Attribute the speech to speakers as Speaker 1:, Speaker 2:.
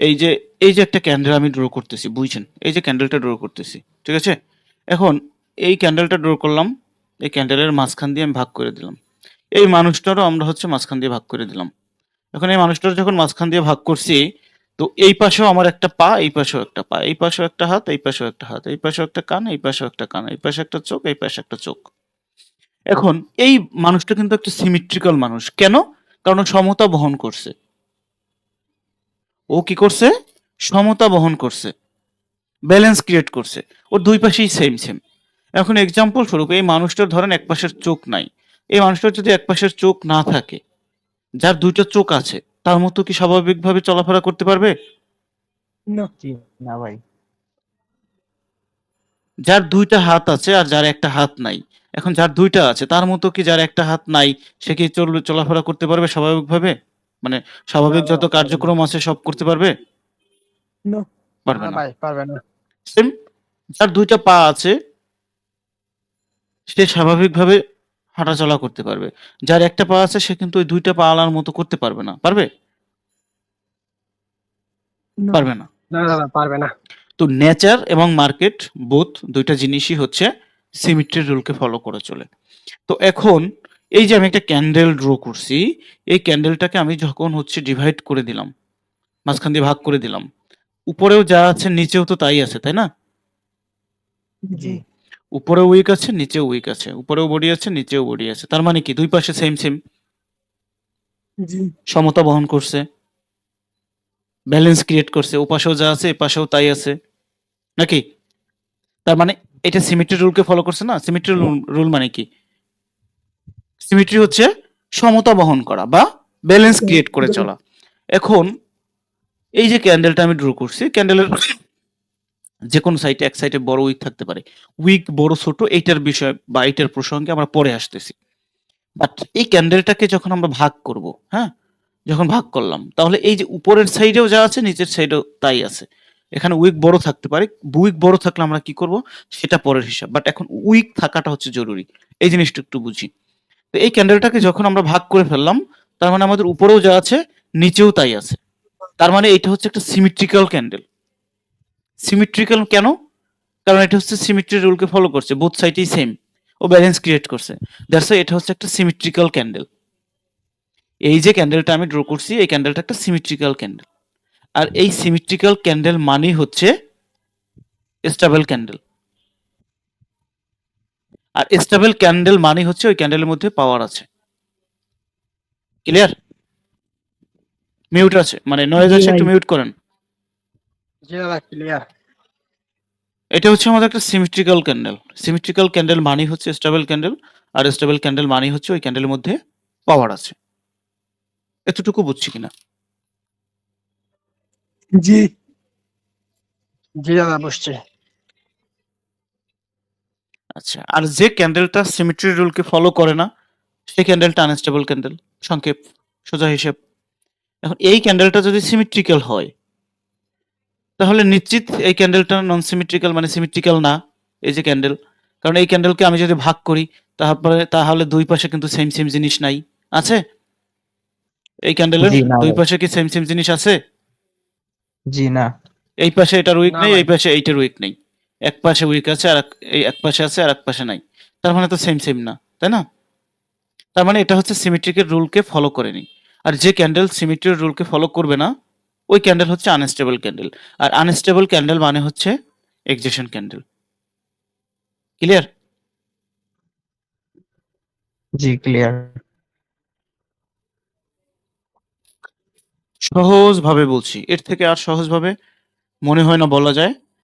Speaker 1: এই যে এই যে একটা ক্যান্ডেল আমি ড্র করতেছি, বুঝছেন? এই যে ক্যান্ডেলটা ড্র করতেছি, ঠিক আছে? এখন এই ক্যান্ডেলটা ড্র করলাম, এই ক্যান্ডেলের মাঝখান দিয়ে আমি ভাগ করে দিলাম। এই মানুষটারও আমরা হচ্ছে মাঝখান দিয়ে ভাগ করে দিলাম। এখন এই মানুষটার যখন মাঝখান দিয়ে ভাগ করছি, তো এই পাশেও আমার একটা পা, এই পাশেও একটা পা, এই পাশেও একটা হাত, এই পাশেও একটা হাত, এই পাশেও একটা কান, এই পাশেও একটা কান, এই পাশে একটা চোখ, এই পাশে একটা চোখ। এখন এই মানুষটা কিন্তু একটা সিমেট্রিক্যাল মানুষ। কেন? কারণ ও সমতা বহন করছে। ও কি করছে? সমতা বহন করছে, ব্যালেন্স ক্রিয়েট করছে। ওর দুই পাশেই সেম সেম। এখন এক্সাম্পল স্বরূপ এই মানুষটার ধরেন এক পাশের চোখ নাই। এই মানুষটার যদি এক পাশের চোখ না থাকে, যার দুইটা চোখ আছে, তার মতো কি স্বাভাবিকভাবে চলাফেরা করতে পারবে?
Speaker 2: না জি না ভাই।
Speaker 1: যার দুইটা হাত আছে আর যার একটা হাত নাই, এখন যার দুইটা আছে তার মতো কি যার একটা হাত নাই সে কি চলাফেরা করতে পারবে স্বাভাবিকভাবে? মানে
Speaker 2: না
Speaker 1: স্বাভাবিক যত
Speaker 2: বাবা, পারবে না।
Speaker 1: কার্যক্রম আছে সব করতে পারবে?
Speaker 2: না
Speaker 1: পারবে
Speaker 2: না
Speaker 1: না।
Speaker 2: ভাই, পারবে না।
Speaker 1: সেম, যার দুইটা পা আছে সে স্বাভাবিকভাবে হাঁটাচলা করতে পারবে। যার একটা পা আছে সে কিন্তু ওই দুইটা পা আলার মতো করতে পারবে না। পারবে?
Speaker 2: না
Speaker 1: পারবে না।
Speaker 2: না দাদা, পারবে না।
Speaker 1: তো নেচার এবং মার্কেট বোথ দুইটা জিনিসই হচ্ছে সিমেট্রির রুলকে ফলো করে চলে। তো এখন এই যে আমি একটা ক্যান্ডেল ড্র করছি, এই ক্যান্ডেলটাকে আমি যখন হচ্ছে ডিভাইড করে দিলাম, মাঝখান দিয়ে ভাগ করে দিলাম, উপরেও যা আছে নিচেও তো তাই আছে, তাই না?
Speaker 2: জি
Speaker 1: উপরেও উইক আছে, নিচেও উইক আছে, উপরেও বডি আছে, নিচেও বডি আছে। তার মানে কি দুই পাশে সেম সেম,
Speaker 2: জি
Speaker 1: সমতা বহন করছে, ব্যালেন্স ক্রিয়েট করছে। ওপাশেও যা আছে এপাশেও তাই আছে, নাকি? তার মানে এটা সিমেট্রি রুলকে ফলো করছে না? সিমেট্রি রুল মানে কি? সিমেট্রি হচ্ছে সমতা বহন করা বা ব্যালেন্স ক্রিয়েট করে চলা। এখন এই যে ক্যান্ডেলটা আমি ড্র করছি, ক্যান্ডেলের যে কোনো সাইডে এক সাইডে বড় উইক থাকতে পারে। উইক বড় ছোট এইটার বিষয় বা এইটার প্রসঙ্গে আমরা পরে আসতেছি। বাট এই ক্যান্ডেলটাকে যখন আমরা ভাগ করব, হ্যাঁ? যখন ভাগ করলাম তাহলে এই যে উপরের সাইডেও যা আছে নিচের সাইডেও তাই আছে। এখানে উইক বড় থাকতে পারে। উইক বড় থাকলে আমরা কি করব সেটা পরের হিসাব। বাট এখন উইক থাকাটা হচ্ছে জরুরি। এই জিনিসটা একটু বুঝি। তো এই ক্যান্ডেলটাকে যখন আমরা ভাগ করে ফেললাম, তার মানে আমাদের উপরেও যা আছে নিচেও তাই আছে। তার মানে এটা হচ্ছে একটা সিমেট্রিক্যাল ক্যান্ডেল। সিমেট্রিক্যাল কেন? কারণ এটা হচ্ছে সিমেট্রি রুলকে ফলো করছে, বোথ সাইডেই সেম। ও ব্যালেন্স ক্রিয়েট করছে। দ্যাটস ওয়াই এটা হচ্ছে একটা সিমেট্রিক্যাল ক্যান্ডেল। এই যে ক্যান্ডেলটা আমি ড্র করছি এই ক্যান্ডেলটা একটা সিমেট্রিক্যাল ক্যান্ডেল। আর এই সিমেট্রিক্যাল ক্যান্ডেল মানেই হচ্ছে স্টেবল ক্যান্ডেল। আর স্টেবল ক্যান্ডেল মানেই হচ্ছে ওই ক্যান্ডেলের মধ্যে পাওয়ার আছে। ক্লিয়ার? মিউট আছে, মানে নয়েজ
Speaker 2: জি
Speaker 1: আছে,
Speaker 2: ভাই।
Speaker 1: একটু মিউট করেন।
Speaker 2: জি দাদা, ক্লিয়ার।
Speaker 1: এটা হচ্ছে আমাদের একটা সিমেট্রিক্যাল ক্যান্ডেল। সিমেট্রিক্যাল ক্যান্ডেল মানেই হচ্ছে স্টেবল ক্যান্ডেল। আর স্টেবল ক্যান্ডেল মানেই হচ্ছে ওই ক্যান্ডেলের মধ্যে পাওয়ার আছে। এতটুকু বুঝছি কিনা?
Speaker 2: জি জি দাদা, বসছে।
Speaker 1: আচ্ছা, আর যে ক্যান্ডেলটা সিমেট্রি রুলকে ফলো করে না সেই ক্যান্ডেলটা আনস্টেবল ক্যান্ডেল। সংক্ষেপ, সোজা হিসেব। এখন এই ক্যান্ডেলটা যদি সিমেট্রিক্যাল হয় তাহলে নিশ্চিত এই ক্যান্ডেলটা নন সিমেট্রিক্যাল, মানে সিমেট্রিক্যাল না এই যে ক্যান্ডেল। কারণ এই ক্যান্ডেলকে আমি যদি ভাগ করি তাহলে দুই পাশে কিন্তু সেম সেম জিনিস নাই, আছে? এই ক্যান্ডেলের
Speaker 3: জি না
Speaker 1: দুই
Speaker 3: ভাই।
Speaker 1: পাশে কি সেম সেম জিনিস আছে?
Speaker 3: জি না।
Speaker 1: এই পাশে এটার উইক
Speaker 2: না
Speaker 1: নেই,
Speaker 2: ভাই।
Speaker 1: এই পাশে এইটার উইক নেই। এক পাশে উইক আছে আর এই এক পাশে আছে আর এক পাশে নাই। তার মানে তো সেম সেম না, তাই না? তার মানে এটা হচ্ছে সিমেট্রিকের রুলকে ফলো করেনি। আর যে ক্যান্ডেল সিমেট্রির রুলকে ফলো করবে না ওই ক্যান্ডেল হচ্ছে আনস্টেবল ক্যান্ডেল। আর আনস্টেবল ক্যান্ডেল মানে হচ্ছে এক্সেশন ক্যান্ডেল। ক্লিয়ার?
Speaker 3: জি ক্লিয়ার।
Speaker 1: সহজভাবে বলছি, এর থেকে আর সহজভাবে মনে হয় না বলা যায়।